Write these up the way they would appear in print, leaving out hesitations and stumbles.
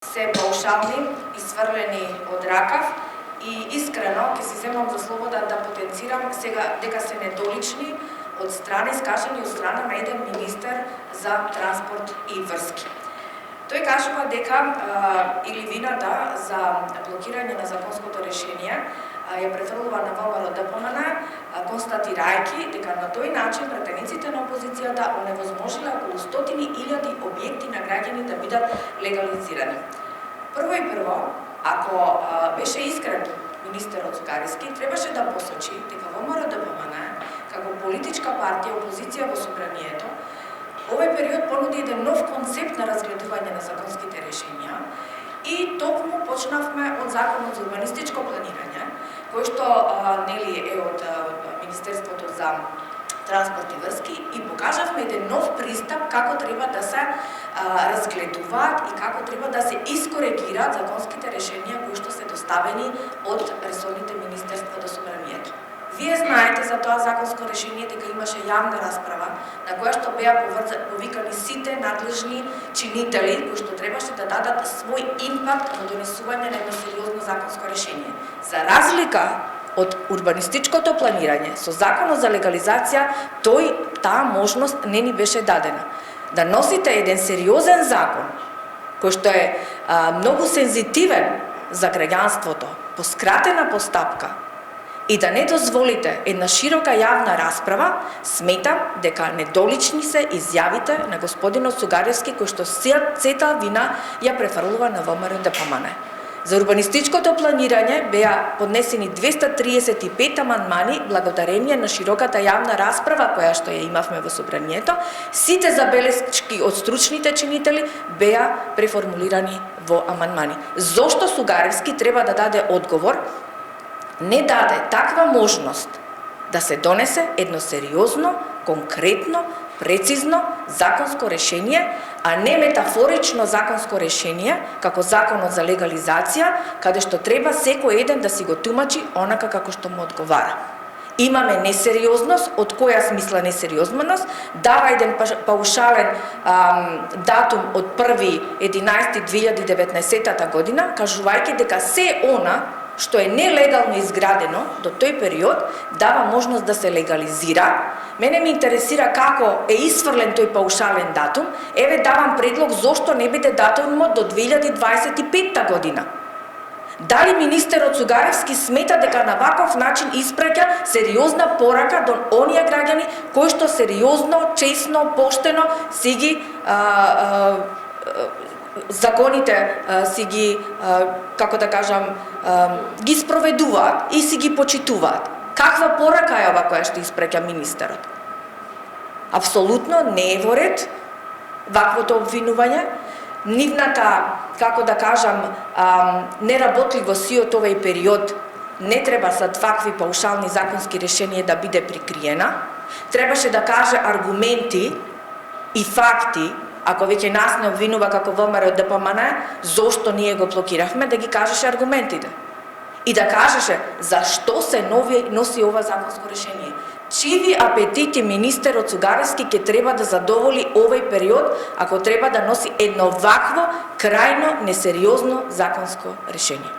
се паушални и сврлени од ракав и искрено ќе си земам за слобода да потенцирам сега дека се недолични од страна искажани од страна на еден министер за транспорт и врски. Тој кажува дека или вината за блокирање на законското решение ја префрлува на ВМРО ДПМН, констатирајќи дека на тој начин претениците на опозицијата оневозможиле околу 100.000 објекти на граѓани да бидат легализирани. Прво и прво, ако беше искрен министерот Цугарески, требаше да посочи дека ВМРО ДПМН, како политичка партија опозиција во собранието, овој период понуди еден нов концепт на разгледување на законските решенија и токму почнавме од Законот за урбанистичко планирање, кој што нели е од Министерството за транспорт и врски и покажавме еден нов пристап како треба да се разгледуваат и како треба да се искоригираат законските решенија кои што се доставени од ресорните министерства до собранието. Вие знаете за тоа законско решение дека имаше јавна расправа на која што беа повикани сите надлежни чинители кои што требаше да дадат свој импакт во донесување на едно сериозно законско решение. За разлика од урбанистичкото планирање, со законот за легализација, таа можност не ни беше дадена. Да носите еден сериозен закон, кој што е многу сензитивен за граѓанството, по скратена постапка, и да не дозволите една широка јавна расправа, сметам дека недолични се изјавите на господинот Цугарески, кој што сета вина ја префрлува на ВМРО ДПМН. За урбанистичкото планирање беа поднесени 235 амандмани благодарение на широката јавна расправа која што ја имавме во собранието. Сите забелешки од стручните чинители беа преформулирани во амандмани. Зошто Цугарески треба да даде одговор? Не даде таква можност да се донесе едно сериозно, конкретно, прецизно законско решение, а не метафорично законско решение, како законот за легализација, каде што треба секој еден да си го тумачи онака како што му одговара. Имаме несериозност, од која смисла несериозност, дава еден паушален датум од 1.11.2019 година, кажувајќи дека се она што е нелегално изградено до тој период, дава можност да се легализира. Мене ме интересира како е исфрлен тој паушален датум. Еве давам предлог зошто не биде датумот до 2025 година. Дали министерот Цугарески смета дека на ваков начин испраќа сериозна порака до оние граѓани кои што сериозно, честно, поштено си ги законите си ги, како да кажам, ги спроведуваат и си ги почитуваат. Каква порака е ова која што испраќа министерот? Апсолутно не е во ред ваквото обвинување. Нивната, како да кажам, неработливост и од овој период не треба за вакви паушални законски решенија да биде прикриена. Требаше да каже аргументи и факти. Ако веќе нас не обвинува како ВМРО ДПМН, зошто ние го блокиравме, да ги кажеше аргументите. И да кажеше зашто се носи ова законско решение. Чиви апетити министерот Цугарески ќе треба да задоволи овој период, ако треба да носи едно вакво, крајно несериозно законско решение.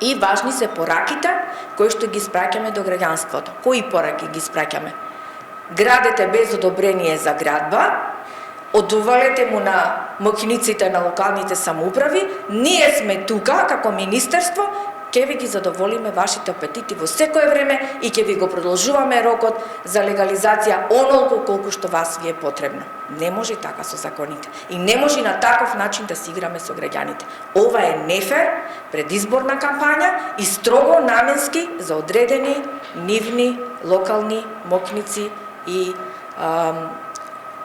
И важни се пораките кои што ги спраќаме до граѓанството. Кои пораки ги спраќаме? Градете без одобрение за градба, одувалете му на моќниците на локалните самоуправи, ние сме тука како министерство, ќе ви ги задоволиме вашите апетити во секое време и ќе ви го продолжуваме рокот за легализација онолку колку што вас ви е потребно. Не може така со законите. И не може на таков начин да си играме со граѓаните. Ова е нефер предизборна кампања и строго наменски за одредени нивни локални моќници и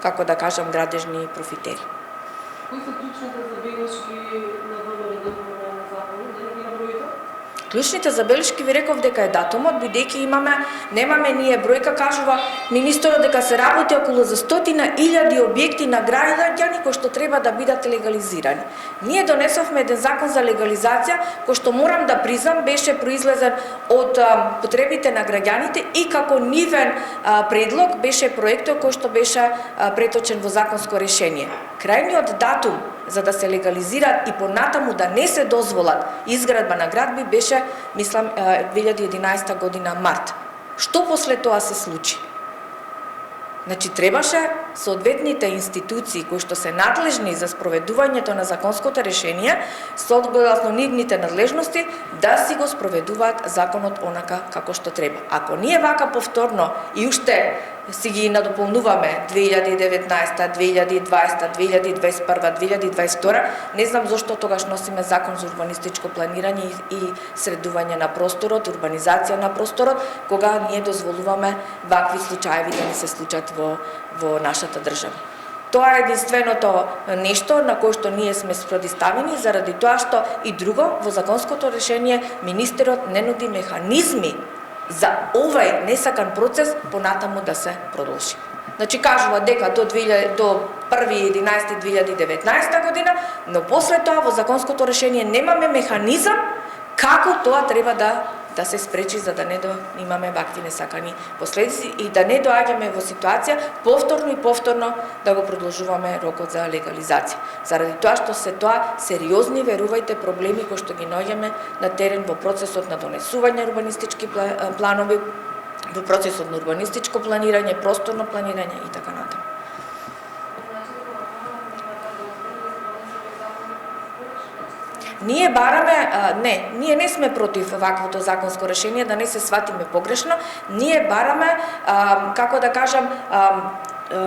како да кажам, градежни профитери. Кои се клучните забелешки на ВМРО ДПМН на законот? Да не ги наброите? Клучните забелешки ви реков дека е датумот, бидејќи немаме ние бројка, кажува министерот дека се работи околу за 100.000 објекти на граѓани кои што треба да бидат легализирани. Ние донесовме еден закон за легализација кој што морам да признам беше произлезен од потребите на граѓаните и како нивен предлог беше проектот кој што беше преточен во законско решение. крајниот датум за да се легализираат и понатаму да не се дозволат изградба на градби беше, мислам, 2011 година март. Што после тоа се случи? Значи, требаше соодветните институции кои што се надлежни за спроведувањето на законското решение, согласно нивните надлежности, да си го спроведуваат законот онака како што треба. Ако ние вака повторно и уште си ги надополнуваме 2019, 2020, 2021, 2022, не знам зошто тогаш носиме закон за урбанистичко планирање и средување на просторот, урбанизација на просторот, кога ние дозволуваме вакви случаеви да не се случат во нашата држава. Тоа е единственото нешто на кое што ние сме спротивставени заради тоа што и друго во законското решение министерот не нуди механизми за овај несакан процес понатаму да се продолжи. Значи кажува дека до 1.11.2019 година, но после тоа во законското решение немаме механизам како тоа треба да се спречи за да не имаме вакви несакани последици и да не доаѓаме во ситуација повторно да го продолжуваме рокот за легализација. Заради тоа што се тоа сериозни, верувајте, проблеми кои што ги наоѓаме на терен во процесот на донесување урбанистички планови, во процесот на урбанистичко планирање, просторно планирање и така натаму. Ние бараме, ние не сме против ваквото законско решение, да не се сватиме погрешно, ние бараме, како да кажам,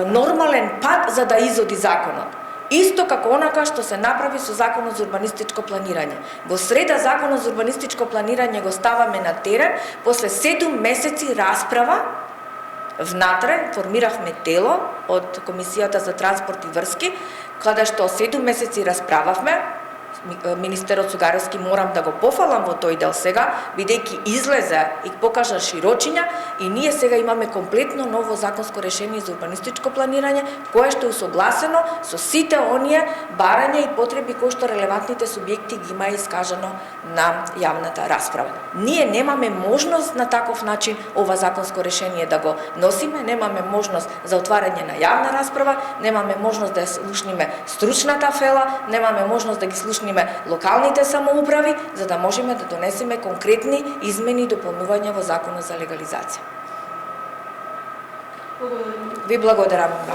нормален пат за да изоди законот. Исто како онака што се направи со Законот за урбанистичко планирање. Во среда Законот за урбанистичко планирање го ставаме на терен, после 7 месеци расправа, внатре формиравме тело од Комисијата за транспорт и врски, каде што 7 месеци расправавме. Министерот Сугаровски морам да го пофалам во тој дел сега, бидејќи излезе и покажа широчиња и ние сега имаме комплетно ново законско решение за урбанистичко планирање, кое што е усогласено со сите оние барања и потреби кои што релевантните субјекти ги има искажано на јавната расправа. Ние немаме можност на таков начин ова законско решение да го носиме, немаме можност за отварање на јавна расправа, немаме можност да слушниме стручната фела, немаме можност да ги слушниме локалните самоуправи, за да можеме да донесеме конкретни измени и дополнувања во Законот за легализација. Ви благодарам.